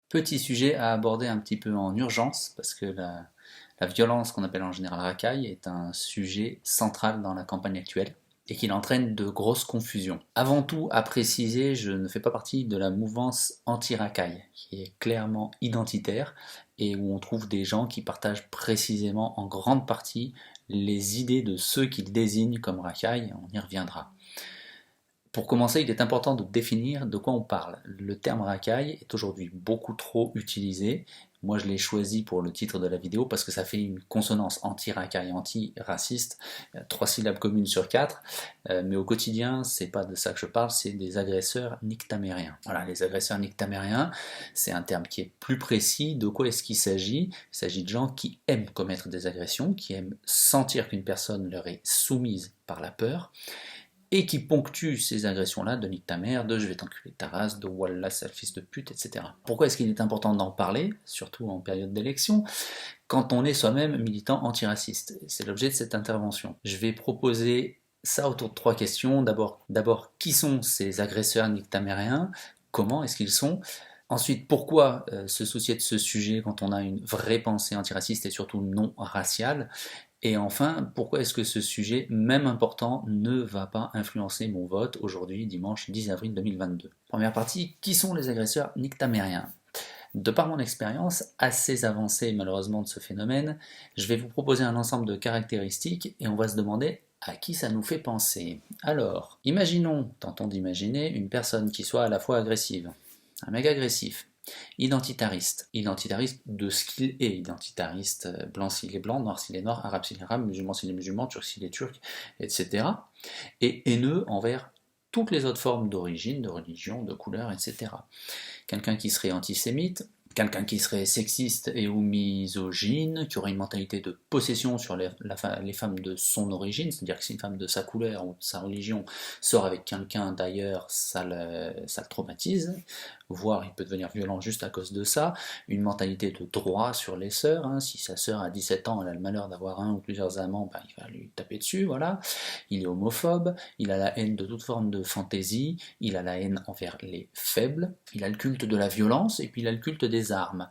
Petit sujet à aborder un petit peu en urgence, parce que la violence qu'on appelle en général racaille est un sujet central dans la campagne actuelle et qu'il entraîne de grosses confusions. Avant tout, à préciser, je ne fais pas partie de la mouvance anti-racaille, qui est clairement identitaire et où on trouve des gens qui partagent précisément en grande partie les idées de ceux qu'ils désignent comme racaille, on y reviendra. Pour commencer, il est important de définir de quoi on parle. Le terme racaille est aujourd'hui beaucoup trop utilisé. Moi, je l'ai choisi pour le titre de la vidéo parce que ça fait une consonance anti-racaille, anti-raciste, 3 syllabes communes sur 4. Mais au quotidien, c'est pas de ça que je parle, c'est des agresseurs nictamériens. Voilà, les agresseurs nictamériens, c'est un terme qui est plus précis. De quoi est-ce qu'il s'agit? Il s'agit de gens qui aiment commettre des agressions, qui aiment sentir qu'une personne leur est soumise par la peur, et qui ponctue ces agressions-là de nique ta mère, de je vais t'enculer ta race, de wallah sale fils de pute, etc. Pourquoi est-ce qu'il est important d'en parler, surtout en période d'élection, quand on est soi-même militant antiraciste? C'est l'objet de cette intervention. Je vais proposer ça autour de 3 questions. D'abord, qui sont ces agresseurs nictamériens? Comment est-ce qu'ils sont? Ensuite, pourquoi se soucier de ce sujet quand on a une vraie pensée antiraciste et surtout non raciale? Et enfin, pourquoi est-ce que ce sujet, même important, ne va pas influencer mon vote aujourd'hui, dimanche 10 avril 2022? Première partie, qui sont les agresseurs nictamériens? De par mon expérience assez avancée malheureusement de ce phénomène, je vais vous proposer un ensemble de caractéristiques et on va se demander à qui ça nous fait penser. Alors, tentons d'imaginer une personne qui soit à la fois agressive, un mec agressif, identitariste de ce qu'il est, identitariste, blanc s'il est blanc, noir s'il est noir, arabe s'il est arabe, musulman s'il est musulman, turc s'il est turc, etc. Et haineux envers toutes les autres formes d'origine, de religion, de couleur, etc. Quelqu'un qui serait antisémite, quelqu'un qui serait sexiste et ou misogyne, qui aurait une mentalité de possession sur les femmes de son origine, c'est-à-dire que si une femme de sa couleur ou de sa religion sort avec quelqu'un d'ailleurs, ça le traumatise, voire il peut devenir violent juste à cause de ça, une mentalité de droit sur les sœurs, hein, si sa sœur a 17 ans, elle a le malheur d'avoir un ou plusieurs amants, ben, il va lui taper dessus, voilà. Il est homophobe, il a la haine de toute forme de fantaisie, il a la haine envers les faibles, il a le culte de la violence, et puis il a le culte des armes.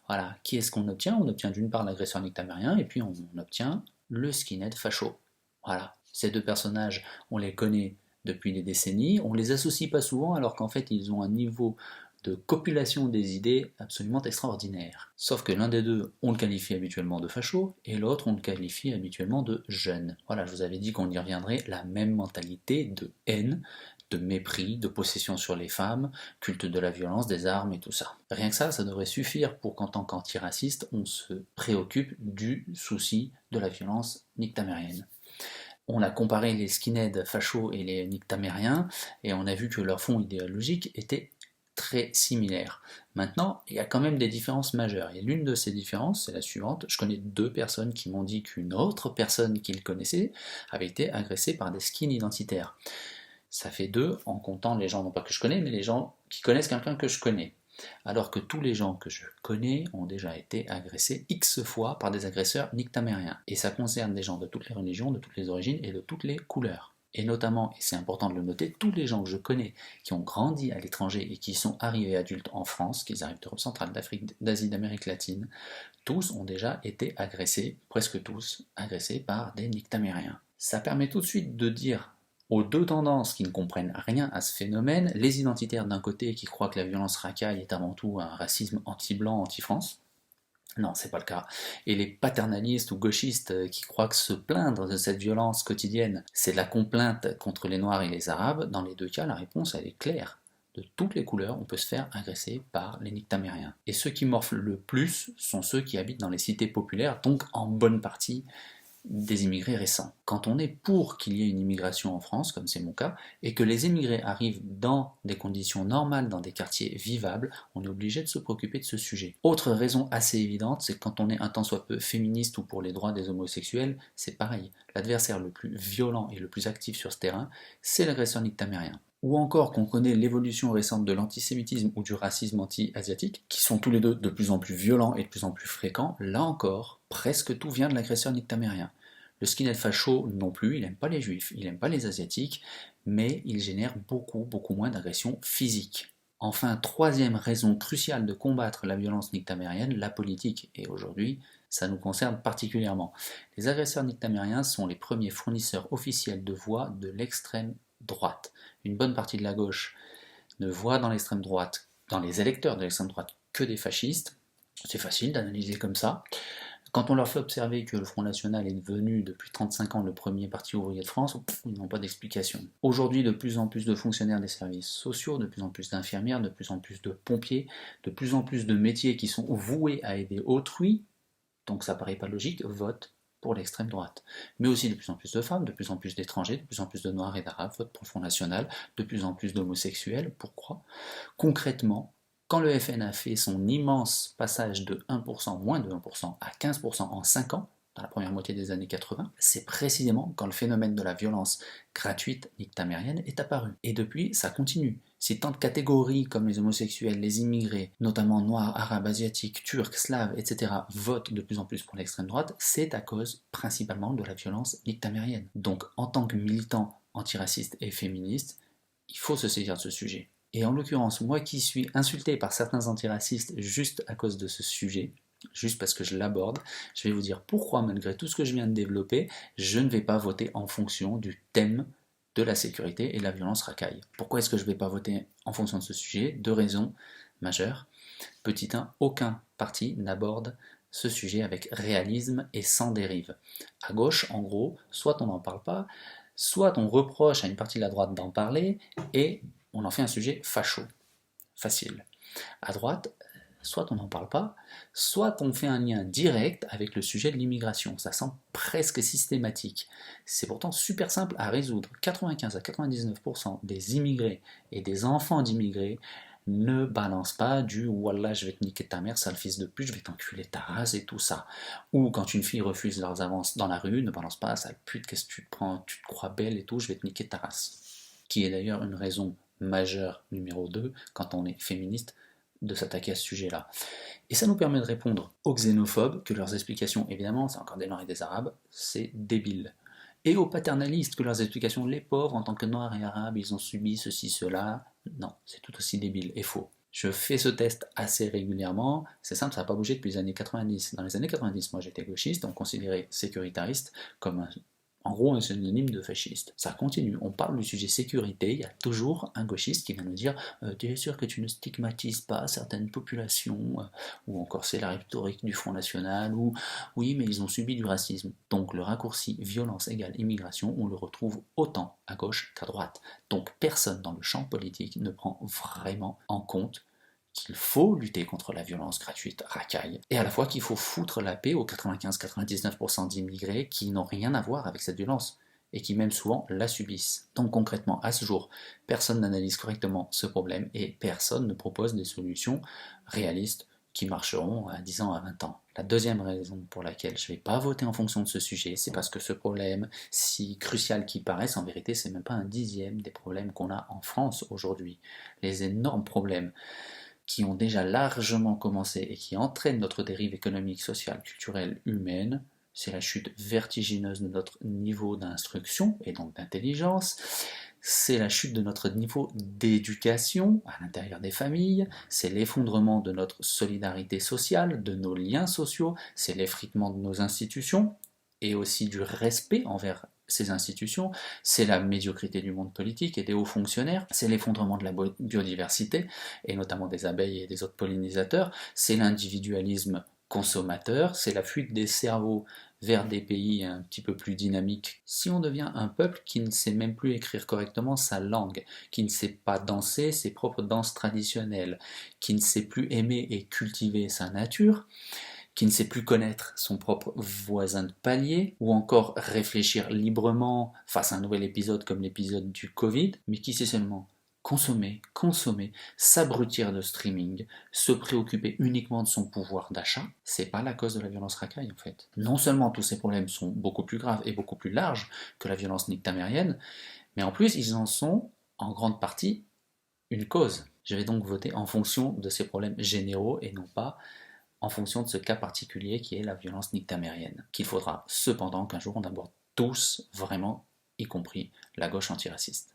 Voilà, qui est-ce qu'on obtient? On obtient d'une part l'agresseur nictamérien, et puis on obtient le skinhead facho. Voilà, ces deux personnages, on les connaît depuis des décennies, on les associe pas souvent alors qu'en fait ils ont un niveau de copulation des idées absolument extraordinaire. Sauf que l'un des deux, on le qualifie habituellement de facho, et l'autre, on le qualifie habituellement de jeune. Voilà, je vous avais dit qu'on y reviendrait, la même mentalité de haine, de mépris, de possession sur les femmes, culte de la violence, des armes et tout ça. Rien que ça devrait suffire pour qu'en tant qu'antiraciste, on se préoccupe du souci de la violence nictamérienne. On a comparé les skinheads fachos et les nictamériens, et on a vu que leur fond idéologique était très similaires. Maintenant, il y a quand même des différences majeures. Et l'une de ces différences, c'est la suivante. Je connais 2 personnes qui m'ont dit qu'une autre personne qu'ils connaissaient avait été agressée par des skins identitaires. Ça fait 2 en comptant les gens, non pas que je connais, mais les gens qui connaissent quelqu'un que je connais. Alors que tous les gens que je connais ont déjà été agressés X fois par des agresseurs nictamériens. Et ça concerne des gens de toutes les religions, de toutes les origines et de toutes les couleurs. Et notamment, et c'est important de le noter, tous les gens que je connais qui ont grandi à l'étranger et qui sont arrivés adultes en France, qu'ils arrivent d'Europe centrale, d'Afrique, d'Asie, d'Amérique latine, tous ont déjà été agressés, presque tous, agressés par des nictamériens. Ça permet tout de suite de dire aux 2 tendances qui ne comprennent rien à ce phénomène, les identitaires d'un côté qui croient que la violence racaille est avant tout un racisme anti-blanc, anti-France. Non, c'est pas le cas. Et les paternalistes ou gauchistes qui croient que se plaindre de cette violence quotidienne, c'est de la complainte contre les Noirs et les Arabes, dans les 2 cas, la réponse elle est claire. De toutes les couleurs, on peut se faire agresser par les nictamériens. Et ceux qui morflent le plus sont ceux qui habitent dans les cités populaires, donc en bonne partie des immigrés récents. Quand on est pour qu'il y ait une immigration en France, comme c'est mon cas, et que les immigrés arrivent dans des conditions normales, dans des quartiers vivables, on est obligé de se préoccuper de ce sujet. Autre raison assez évidente, c'est que quand on est un tant soit peu féministe ou pour les droits des homosexuels, c'est pareil. L'adversaire le plus violent et le plus actif sur ce terrain, c'est l'agresseur nictamérien. Ou encore qu'on connaît l'évolution récente de l'antisémitisme ou du racisme anti-asiatique, qui sont tous les deux de plus en plus violents et de plus en plus fréquents, là encore, presque tout vient de l'agresseur nictamérien. Le skinhead facho non plus, il n'aime pas les juifs, il n'aime pas les asiatiques, mais il génère beaucoup moins d'agressions physiques. Enfin, troisième raison cruciale de combattre la violence nictamérienne, la politique. Et aujourd'hui, ça nous concerne particulièrement. Les agresseurs nictamériens sont les premiers fournisseurs officiels de voix de l'extrême droite. Une bonne partie de la gauche ne voit dans l'extrême droite, dans les électeurs de l'extrême droite, que des fascistes. C'est facile d'analyser comme ça. Quand on leur fait observer que le Front National est devenu depuis 35 ans le premier parti ouvrier de France, ils n'ont pas d'explication. Aujourd'hui, de plus en plus de fonctionnaires des services sociaux, de plus en plus d'infirmières, de plus en plus de pompiers, de plus en plus de métiers qui sont voués à aider autrui, donc ça paraît pas logique, votent pour l'extrême droite. Mais aussi de plus en plus de femmes, de plus en plus d'étrangers, de plus en plus de noirs et d'arabes votent pour le Front National, de plus en plus d'homosexuels. Pourquoi? Concrètement, quand le FN a fait son immense passage de 1%, moins de 1%, à 15% en 5 ans, dans la première moitié des années 80, c'est précisément quand le phénomène de la violence gratuite nictamérienne est apparu. Et depuis, ça continue. Si tant de catégories comme les homosexuels, les immigrés, notamment noirs, arabes, asiatiques, turcs, slaves, etc., votent de plus en plus pour l'extrême droite, c'est à cause principalement de la violence nictamérienne. Donc, en tant que militant antiraciste et féministe, il faut se saisir de ce sujet. Et en l'occurrence, moi qui suis insulté par certains antiracistes juste à cause de ce sujet, juste parce que je l'aborde, je vais vous dire pourquoi, malgré tout ce que je viens de développer, je ne vais pas voter en fonction du thème de la sécurité et de la violence racaille. Pourquoi est-ce que je ne vais pas voter en fonction de ce sujet? Deux raisons majeures. Petit 1, aucun parti n'aborde ce sujet avec réalisme et sans dérive. À gauche, en gros, soit on n'en parle pas, soit on reproche à une partie de la droite d'en parler, et on en fait un sujet facho, facile. À droite, soit on n'en parle pas, soit on fait un lien direct avec le sujet de l'immigration. Ça semble presque systématique. C'est pourtant super simple à résoudre. 95 à 99% des immigrés et des enfants d'immigrés ne balancent pas du Wallah, je vais te niquer ta mère, sale fils de pute, je vais t'enculer ta race et tout ça. Ou quand une fille refuse leurs avances dans la rue, ne balance pas, sale pute, qu'est-ce que tu te prends, tu te crois belle et tout, je vais te niquer ta race. Qui est d'ailleurs une raison majeure numéro 2 quand on est féministe de s'attaquer à ce sujet-là. Et ça nous permet de répondre aux xénophobes que leurs explications, évidemment, c'est encore des Noirs et des Arabes, c'est débile. Et aux paternalistes que leurs explications, les pauvres en tant que Noirs et Arabes, ils ont subi ceci, cela, non, c'est tout aussi débile et faux. Je fais ce test assez régulièrement, c'est simple, ça n'a pas bougé depuis les années 90. Dans les années 90, moi j'étais gauchiste, on considérait sécuritariste comme en gros un synonyme de fasciste. Ça continue, on parle du sujet sécurité, il y a toujours un gauchiste qui vient nous dire tu es sûr que tu ne stigmatises pas certaines populations, ou encore c'est la rhétorique du Front National, ou oui mais ils ont subi du racisme. Donc le raccourci violence égale immigration, on le retrouve autant à gauche qu'à droite. Donc personne dans le champ politique ne prend vraiment en compte qu'il faut lutter contre la violence gratuite racaille, et à la fois qu'il faut foutre la paix aux 95-99% d'immigrés qui n'ont rien à voir avec cette violence, et qui même souvent la subissent. Donc concrètement, à ce jour, personne n'analyse correctement ce problème, et personne ne propose des solutions réalistes qui marcheront à 10 ans, à 20 ans. La deuxième raison pour laquelle je ne vais pas voter en fonction de ce sujet, c'est parce que ce problème, si crucial qu'il paraisse, en vérité, c'est même pas un dixième des problèmes qu'on a en France aujourd'hui. Les énormes problèmes qui ont déjà largement commencé et qui entraînent notre dérive économique, sociale, culturelle, humaine, c'est la chute vertigineuse de notre niveau d'instruction et donc d'intelligence, c'est la chute de notre niveau d'éducation à l'intérieur des familles, c'est l'effondrement de notre solidarité sociale, de nos liens sociaux, c'est l'effritement de nos institutions et aussi du respect envers ces institutions, c'est la médiocrité du monde politique et des hauts fonctionnaires, c'est l'effondrement de la biodiversité, et notamment des abeilles et des autres pollinisateurs, c'est l'individualisme consommateur, c'est la fuite des cerveaux vers des pays un petit peu plus dynamiques. Si on devient un peuple qui ne sait même plus écrire correctement sa langue, qui ne sait pas danser ses propres danses traditionnelles, qui ne sait plus aimer et cultiver sa nature, qui ne sait plus connaître son propre voisin de palier, ou encore réfléchir librement face à un nouvel épisode comme l'épisode du Covid, mais qui sait seulement consommer, s'abrutir de streaming, se préoccuper uniquement de son pouvoir d'achat, c'est pas la cause de la violence racaille en fait. Non seulement tous ces problèmes sont beaucoup plus graves et beaucoup plus larges que la violence nictamérienne, mais en plus ils en sont en grande partie une cause. Je vais donc voter en fonction de ces problèmes généraux et non pas en fonction de ce cas particulier qui est la violence nictamérienne, qu'il faudra cependant qu'un jour on aborde tous vraiment, y compris la gauche antiraciste.